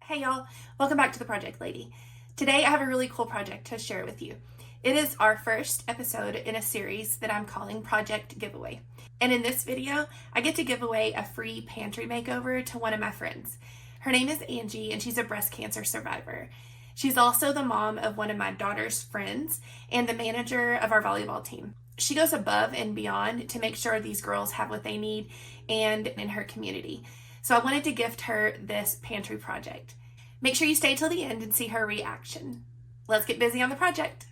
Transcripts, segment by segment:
Hey y'all, welcome back to the Project Lady. Today I have a really cool project to share with you. It is our first episode in a series that I'm calling Project Giveaway. And in this video, I get to give away a free pantry makeover to one of my friends. Her name is Angie and she's a breast cancer survivor. She's also the mom of one of my daughter's friends and the manager of our volleyball team. She goes above and beyond to make sure these girls have what they need and in her community. So I wanted to gift her this pantry project. Make sure you stay till the end and see her reaction. Let's get busy on the project.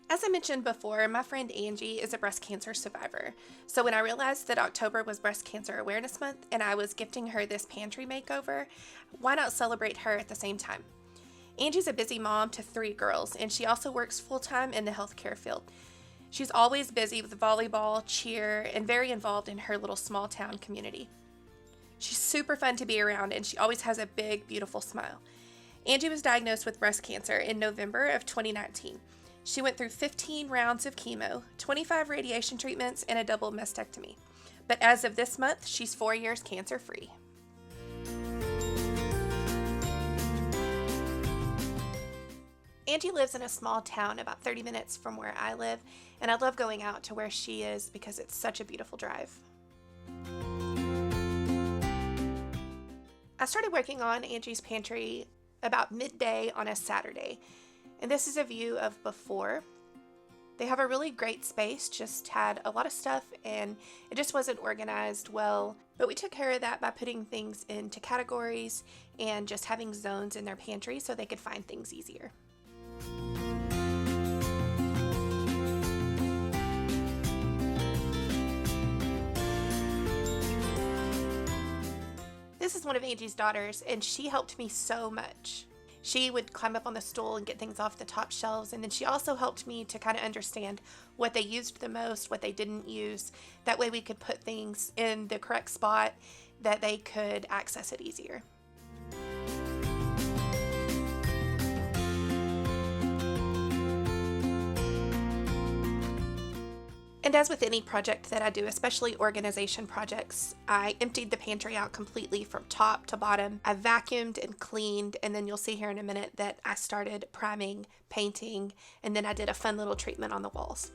As I mentioned before, my friend Angie is a breast cancer survivor. So when I realized that October was Breast Cancer Awareness Month and I was gifting her this pantry makeover, why not celebrate her at the same time? Angie's a busy mom to 3 girls, and she also works full-time in the healthcare field. She's always busy with volleyball, cheer, and very involved in her little small town community. She's super fun to be around, and she always has a big, beautiful smile. Angie was diagnosed with breast cancer in November of 2019. She went through 15 rounds of chemo, 25 radiation treatments, and a double mastectomy. But as of this month, she's 4 years cancer-free. Angie lives in a small town about 30 minutes from where I live, and I love going out to where she is because it's such a beautiful drive. I started working on Angie's pantry about midday on a Saturday. And this is a view of before. They have a really great space, just had a lot of stuff and it just wasn't organized well. But we took care of that by putting things into categories and just having zones in their pantry so they could find things easier. This is one of Angie's daughters and she helped me so much. She would climb up on the stool and get things off the top shelves, and then she also helped me to kind of understand what they used the most, what they didn't use. That way we could put things in the correct spot that they could access it easier. And as with any project that I do, especially organization projects, I emptied the pantry out completely from top to bottom. I vacuumed and cleaned, and then you'll see here in a minute that I started priming, painting, and then I did a fun little treatment on the walls.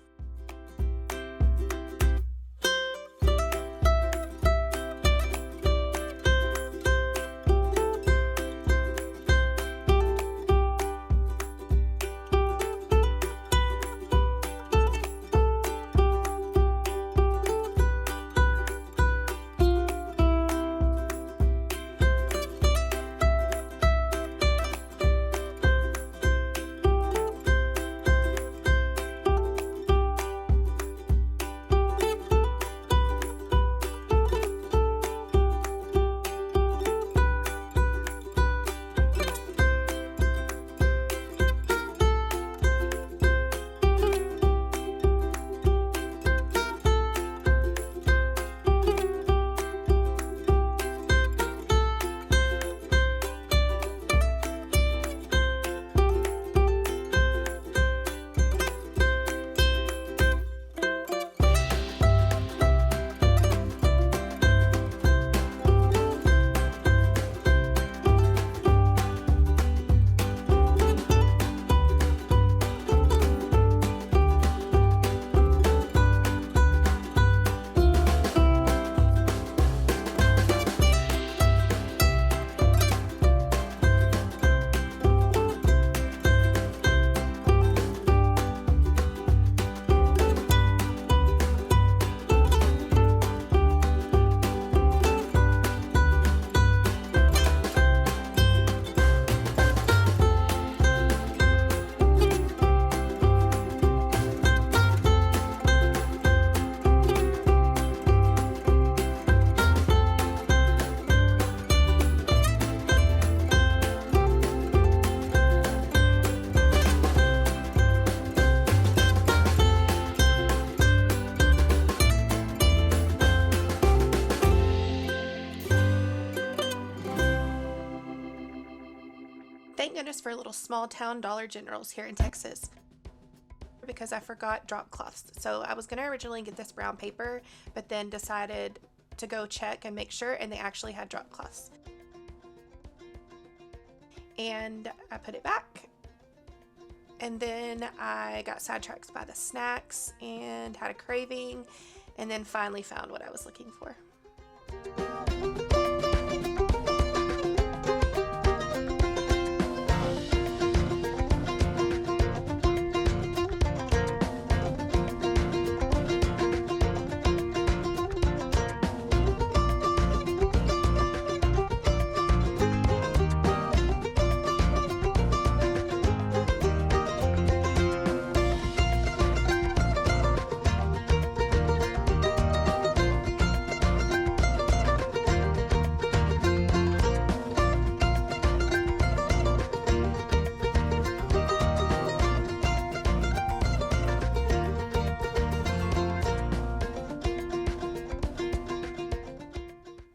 for little small town Dollar Generals here in Texas because I forgot drop cloths. So I was going to originally get this brown paper, but then decided to go check and make sure, and they actually had drop cloths. And I put it back. And then I got sidetracked by the snacks and had a craving, and then finally found what I was looking for.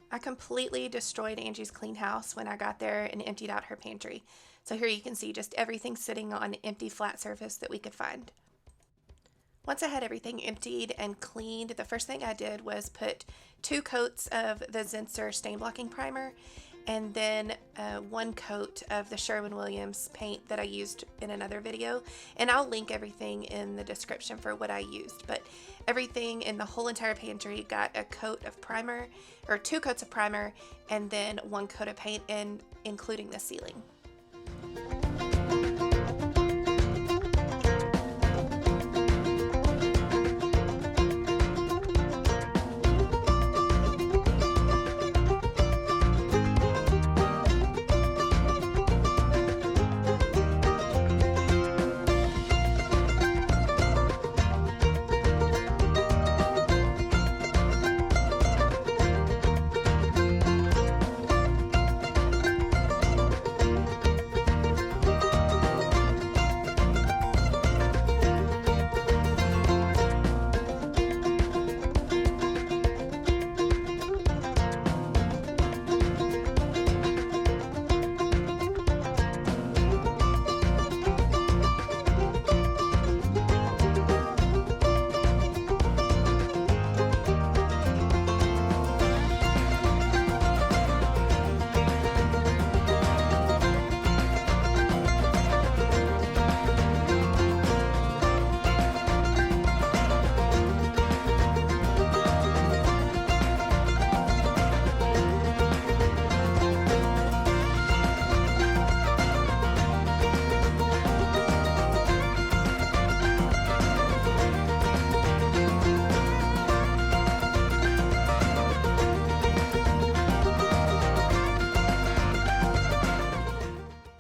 I completely destroyed Angie's clean house when I got there and emptied out her pantry. So here you can see just everything sitting on an empty flat surface that we could find. Once I had everything emptied and cleaned, the first thing I did was put 2 coats of the Zinsser stain blocking primer and then 1 coat of the Sherwin-Williams paint that I used in another video. And I'll link everything in the description for what I used. But everything in the whole entire pantry got a coat of primer, or 2 coats of primer, and then 1 coat of paint, and including the ceiling.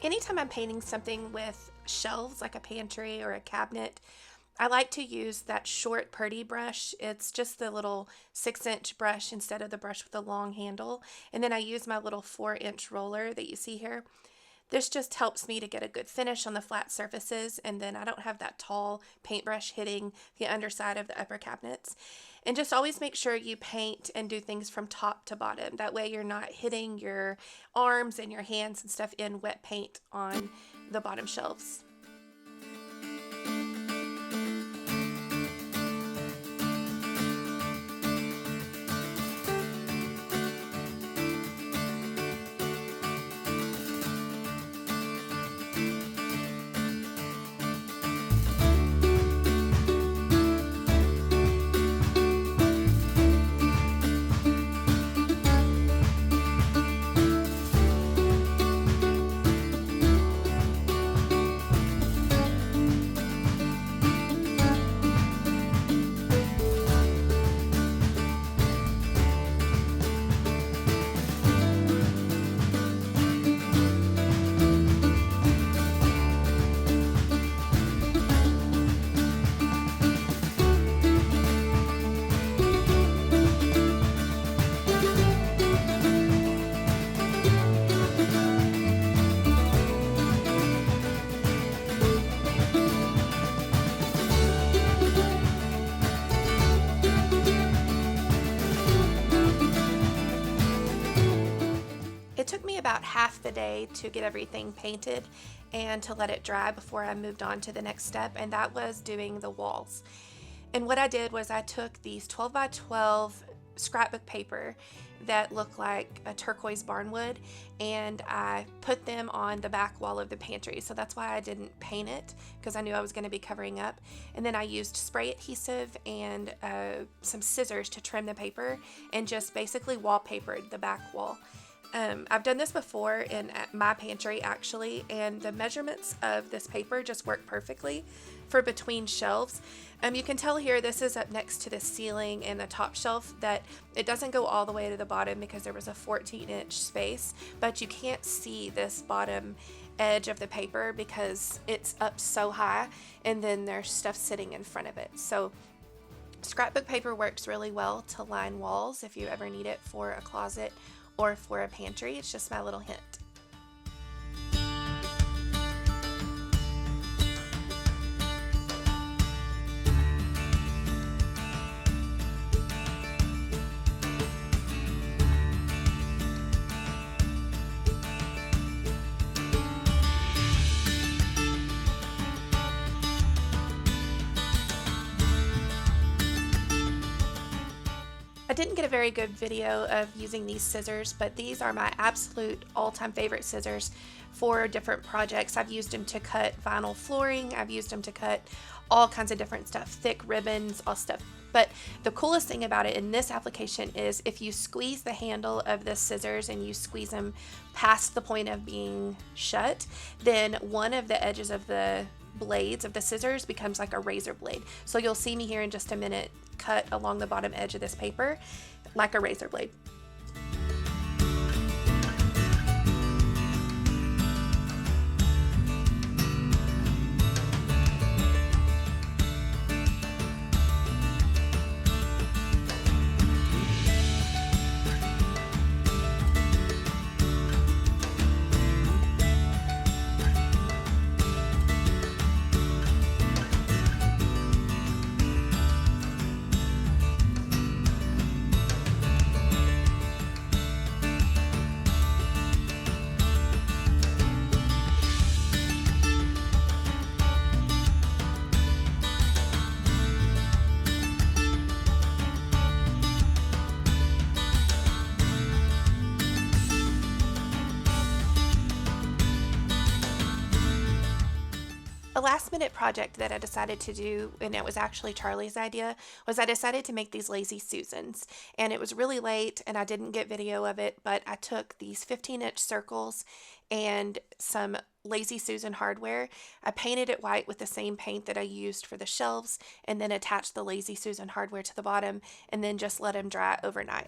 Anytime I'm painting something with shelves, like a pantry or a cabinet, I like to use that short Purdy brush. It's just the little 6-inch brush instead of the brush with the long handle. And then I use my little 4-inch roller that you see here. This just helps me to get a good finish on the flat surfaces, and then I don't have that tall paintbrush hitting the underside of the upper cabinets. And just always make sure you paint and do things from top to bottom. That way you're not hitting your arms and your hands and stuff in wet paint on the bottom shelves. about half the day to get everything painted and to let it dry before I moved on to the next step, and that was doing the walls. And what I did was I took these 12 by 12 scrapbook paper that look like a turquoise barnwood, and I put them on the back wall of the pantry. So that's why I didn't paint it, because I knew I was going to be covering up. And then I used spray adhesive and some scissors to trim the paper and just basically wallpapered the back wall. I've done this before in my pantry actually, and the measurements of this paper just work perfectly for between shelves. You can tell here this is up next to the ceiling and the top shelf that it doesn't go all the way to the bottom because there was a 14-inch space, but you can't see this bottom edge of the paper because it's up so high, and then there's stuff sitting in front of it. So scrapbook paper works really well to line walls if you ever need it for a closet or for a pantry. It's just my little hint. I didn't get a very good video of using these scissors, but these are my absolute all-time favorite scissors for different projects. I've used them to cut vinyl flooring, I've used them to cut all kinds of different stuff, thick ribbons, all stuff. But the coolest thing about it in this application is if you squeeze the handle of the scissors and you squeeze them past the point of being shut, then one of the edges of the blades of the scissors becomes like a razor blade. So you'll see me here in just a minute cut along the bottom edge of this paper like a razor blade. A last minute project that I decided to do, and it was actually Charlie's idea, was I decided to make these Lazy Susans. And it was really late and I didn't get video of it, but I took these 15-inch circles and some Lazy Susan hardware. I painted it white with the same paint that I used for the shelves, and then attached the Lazy Susan hardware to the bottom, and then just let them dry overnight.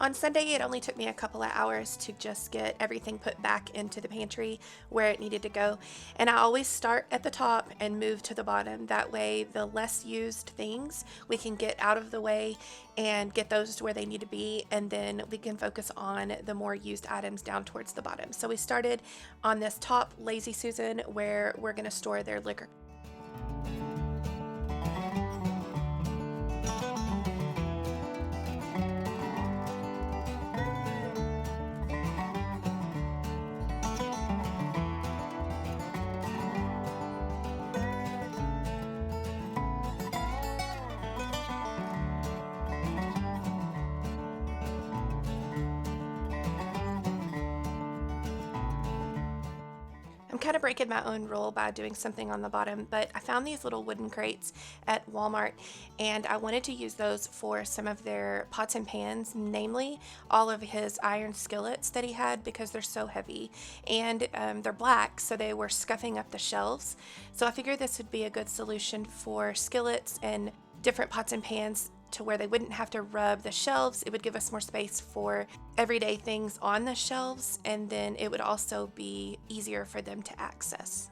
On Sunday, it only took me a couple of hours to just get everything put back into the pantry where it needed to go. And I always start at the top and move to the bottom. That way, the less used things we can get out of the way and get those to where they need to be. And then we can focus on the more used items down towards the bottom. So we started on this top Lazy Susan where we're going to store their liquor. I'm kind of breaking my own rule by doing something on the bottom, but I found these little wooden crates at Walmart, and I wanted to use those for some of their pots and pans, namely all of his iron skillets that he had, because they're so heavy, and they're black, so they were scuffing up the shelves. So I figured this would be a good solution for skillets and different pots and pans, to where they wouldn't have to rub the shelves. It would give us more space for everyday things on the shelves, and then it would also be easier for them to access.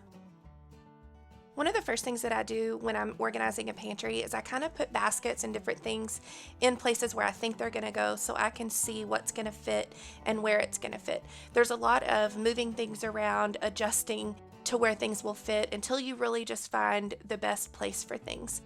One of the first things that I do when I'm organizing a pantry is I kind of put baskets and different things in places where I think they're going to go so I can see what's going to fit and where it's going to fit. There's a lot of moving things around, adjusting to where things will fit until you really just find the best place for things.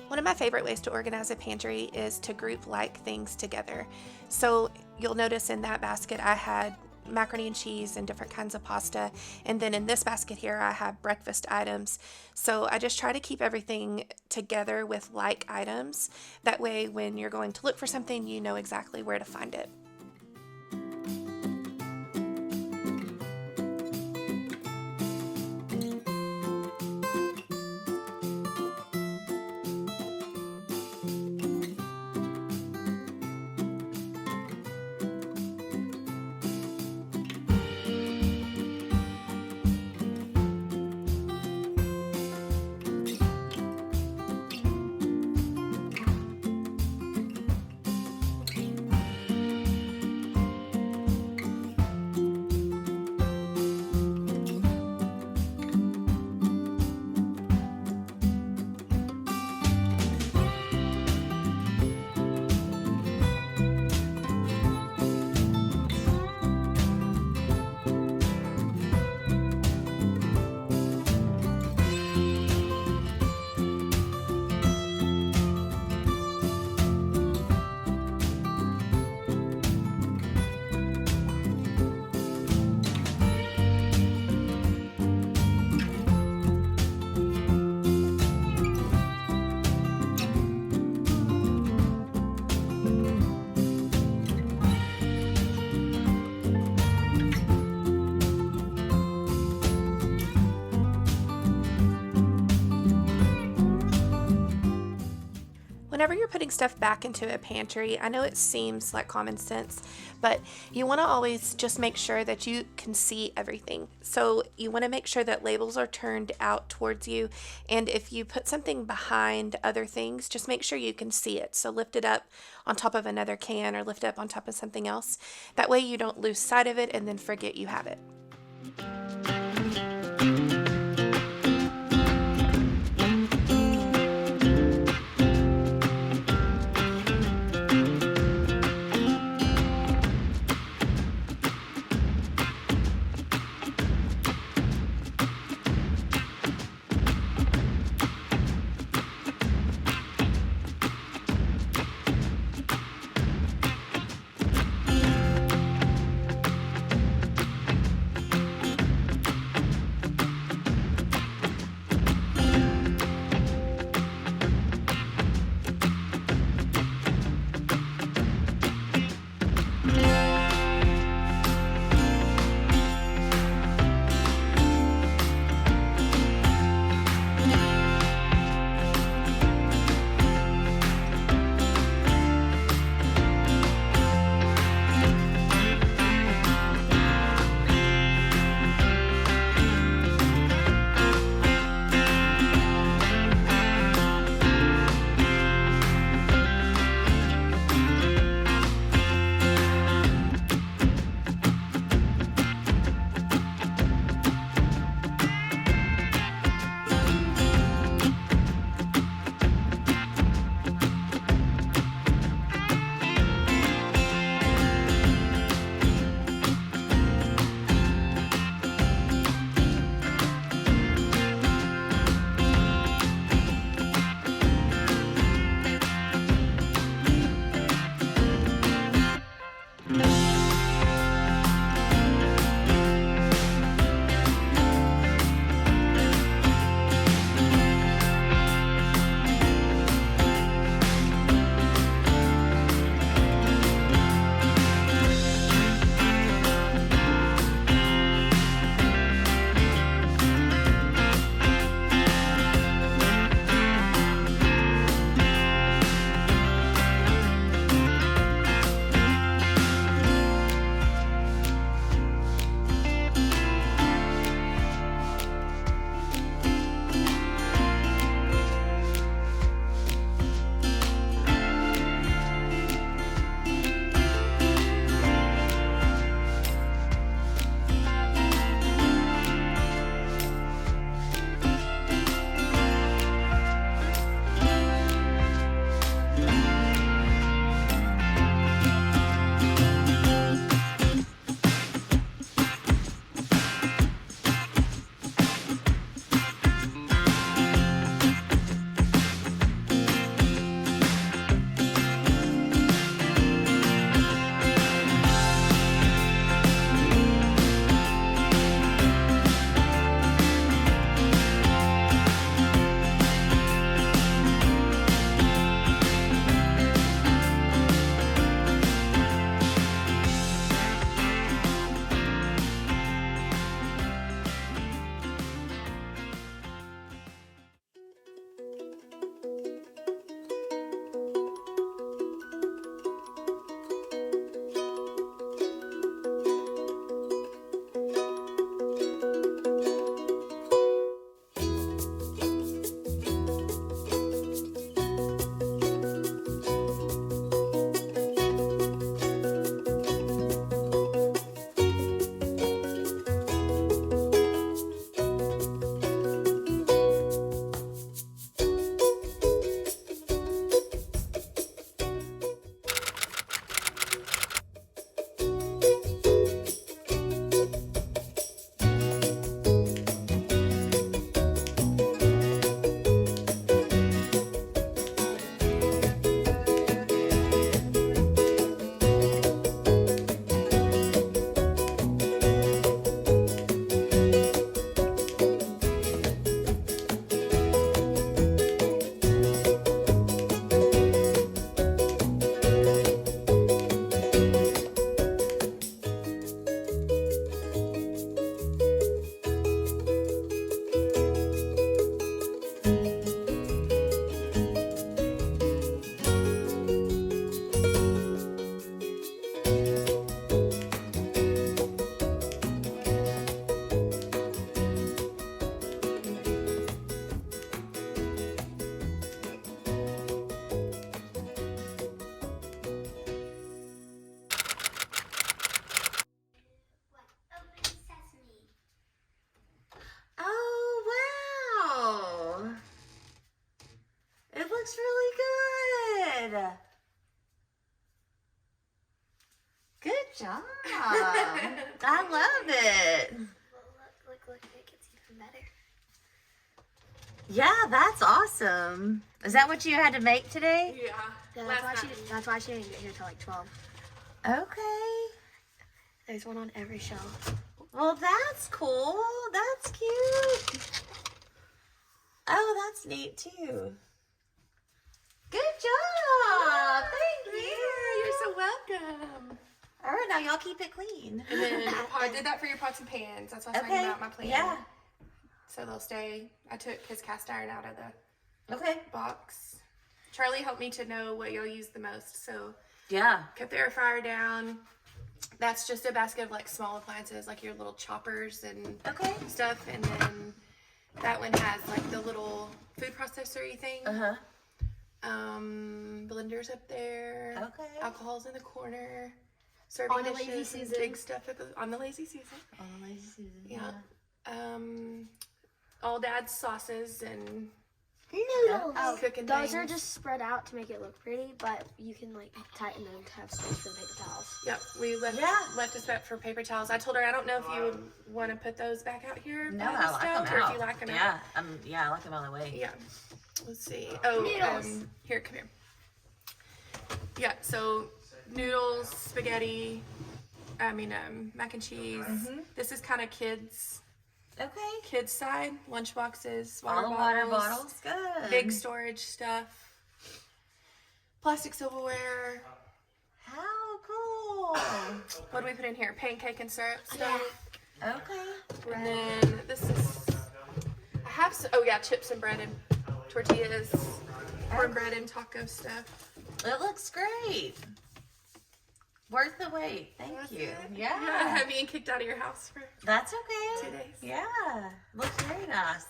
One of my favorite ways to organize a pantry is to group like things together. So you'll notice in that basket I had macaroni and cheese and different kinds of pasta, and then in this basket here I have breakfast items. So I just try to keep everything together with like items. That way when you're going to look for something, you know exactly where to find it. Whenever you're putting stuff back into a pantry, I know it seems like common sense, but you want to always just make sure that you can see everything. So you want to make sure that labels are turned out towards you, and if you put something behind other things, just make sure you can see it. So lift it up on top of another can or lift it up on top of something else. That way you don't lose sight of it and then forget you have it. Good job. I love it. Look, it gets even better. Yeah, that's awesome. Is that what you had to make today? Yeah. That's why she didn't get here till like 12. Okay. There's one on every shelf. Well, that's cool. That's cute. Oh, that's neat too. Good job. Thank you. You're so welcome. All right, now y'all keep it clean. And then I did that for your pots and pans. That's what I was talking about my plan. Yeah. So they'll stay. I took his cast iron out of the Okay. box. Charlie helped me to know what you'll use the most. So Yeah. kept the air fryer down. That's just a basket of like small appliances, like your little choppers and Okay. stuff. And then that one has like the little food processor-y thing. Uh-huh. Blenders up there. Okay. Alcohol's in the corner. Serving On the dishes, lazy and Susan. big stuff on the lazy Susan. On the lazy Susan. Yeah. All Dad's sauces and Noodles. cooking Those are things. just spread out to make it look pretty, but you can like tighten them to have space for the paper towels. Yep, we left a spot for paper towels. I told her I don't know if you would want to put those back out here. No, by the I like them stove, or out. if you like them yeah. out. Yeah, I like them all the way. Yeah. Let's see. Oh, Noodles. Here, come here. Yeah. So noodles, spaghetti. Mac and cheese. Mm-hmm. This is kind of kids Okay. side. Lunch boxes, All the water bottles. Good. big storage stuff, plastic silverware. How cool. What do we put in here? Pancake and syrup stuff. Okay. And then this is, I have some, chips and bread and tortillas, cornbread and taco stuff. It looks great. Worth the wait. Thank you. Yeah. Yeah. Have you kicked out of your house for That's okay. 2 days? Yeah. Looks very nice.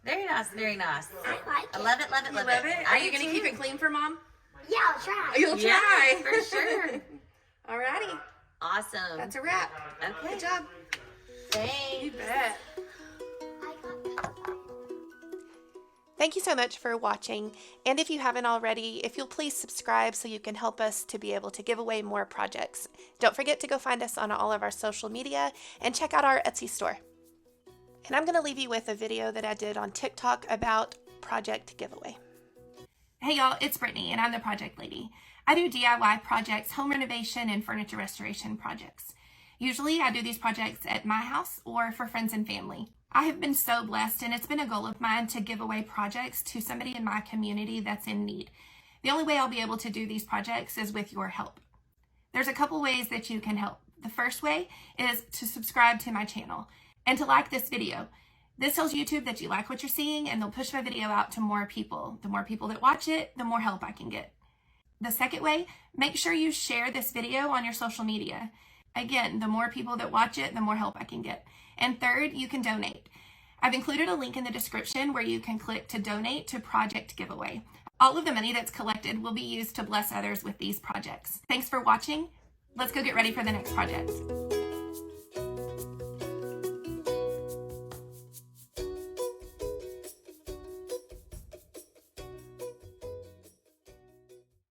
Very nice. Very nice. I like I love it. Love it. You Love love it. it? I Are you do going to too. keep it clean for Mom? Yeah, I'll try. You'll Yeah, try. for sure. Alrighty. Awesome. That's a wrap. Okay. Good job. Thanks. You bet. I got that. Thank you so much for watching. And if you haven't already, if you'll please subscribe so you can help us to be able to give away more projects. Don't forget to go find us on all of our social media and check out our Etsy store. And I'm going to leave you with a video that I did on TikTok about project giveaway. Hey y'all, it's Brittany and I'm the project lady. I do DIY projects, home renovation, and furniture restoration projects. Usually I do these projects at my house or for friends and family. I have been so blessed, and it's been a goal of mine to give away projects to somebody in my community that's in need. The only way I'll be able to do these projects is with your help. There's a couple ways that you can help. The first way is to subscribe to my channel and to like this video. This tells YouTube that you like what you're seeing, and they'll push my video out to more people. The more people that watch it, the more help I can get. The second way, make sure you share this video on your social media. Again, the more people that watch it, the more help I can get. And third, you can donate. I've included a link in the description where you can click to donate to Project Giveaway. All of the money that's collected will be used to bless others with these projects. Thanks for watching. Let's go get ready for the next project.